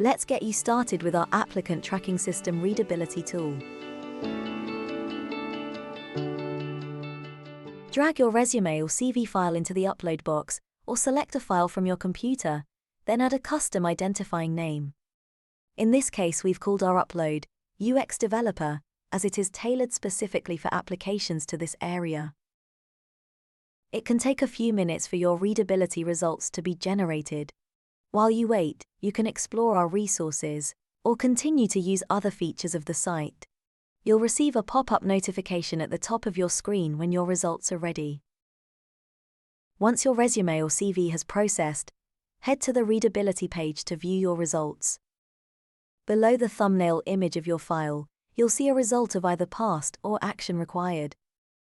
Let's get you started with our applicant tracking system readability tool. Drag your resume or CV file into the upload box, or select a file from your computer, then add a custom identifying name. In this case, we've called our upload UX Developer, as it is tailored specifically for applications to this area. It can take a few minutes for your readability results to be generated. While you wait, you can explore our resources, or continue to use other features of the site. You'll receive a pop-up notification at the top of your screen when your results are ready. Once your resume or CV has processed, head to the readability page to view your results. Below the thumbnail image of your file, you'll see a result of either passed or action required.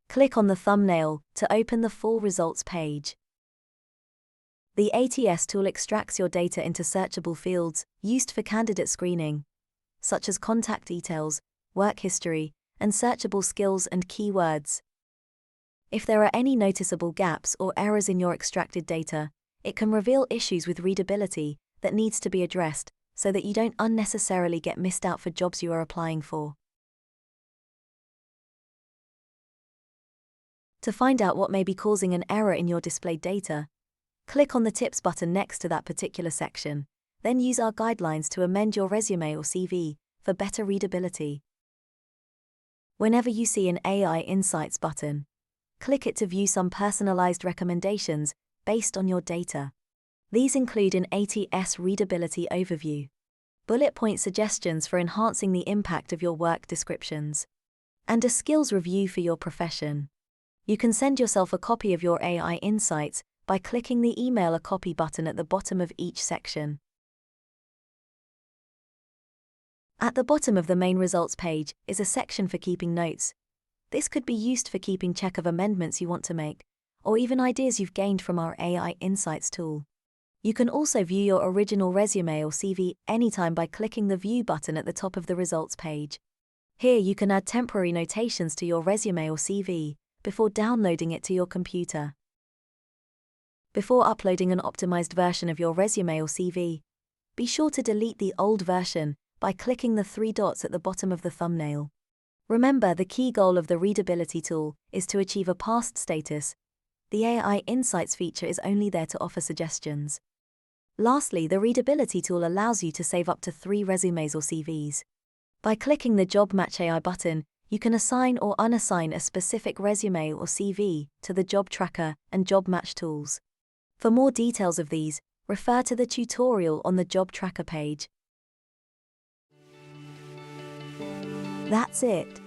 Click on the thumbnail to open the full results page. The ATS tool extracts your data into searchable fields used for candidate screening, such as contact details, work history, and searchable skills and keywords. If there are any noticeable gaps or errors in your extracted data, it can reveal issues with readability that needs to be addressed so that you don't unnecessarily get missed out for jobs you are applying for. To find out what may be causing an error in your displayed data, click on the Tips button next to that particular section, then use our guidelines to amend your resume or CV for better readability. Whenever you see an AI Insights button, click it to view some personalized recommendations based on your data. These include an ATS readability overview, bullet point suggestions for enhancing the impact of your work descriptions, and a skills review for your profession. You can send yourself a copy of your AI Insights by clicking the Email a Copy button at the bottom of each section. At the bottom of the main results page is a section for keeping notes. This could be used for keeping check of amendments you want to make, or even ideas you've gained from our AI Insights tool. You can also view your original resume or CV anytime by clicking the View button at the top of the results page. Here you can add temporary notations to your resume or CV before downloading it to your computer. Before uploading an optimized version of your resume or CV, be sure to delete the old version by clicking the 3 dots at the bottom of the thumbnail. Remember, the key goal of the readability tool is to achieve a passed status. The AI Insights feature is only there to offer suggestions. Lastly, the readability tool allows you to save up to 3 resumes or CVs. By clicking the Job Match AI button, you can assign or unassign a specific resume or CV to the Job Tracker and Job Match tools. For more details of these, refer to the tutorial on the Job Tracker page. That's it.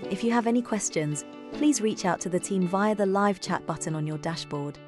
If you have any questions, please reach out to the team via the live chat button on your dashboard.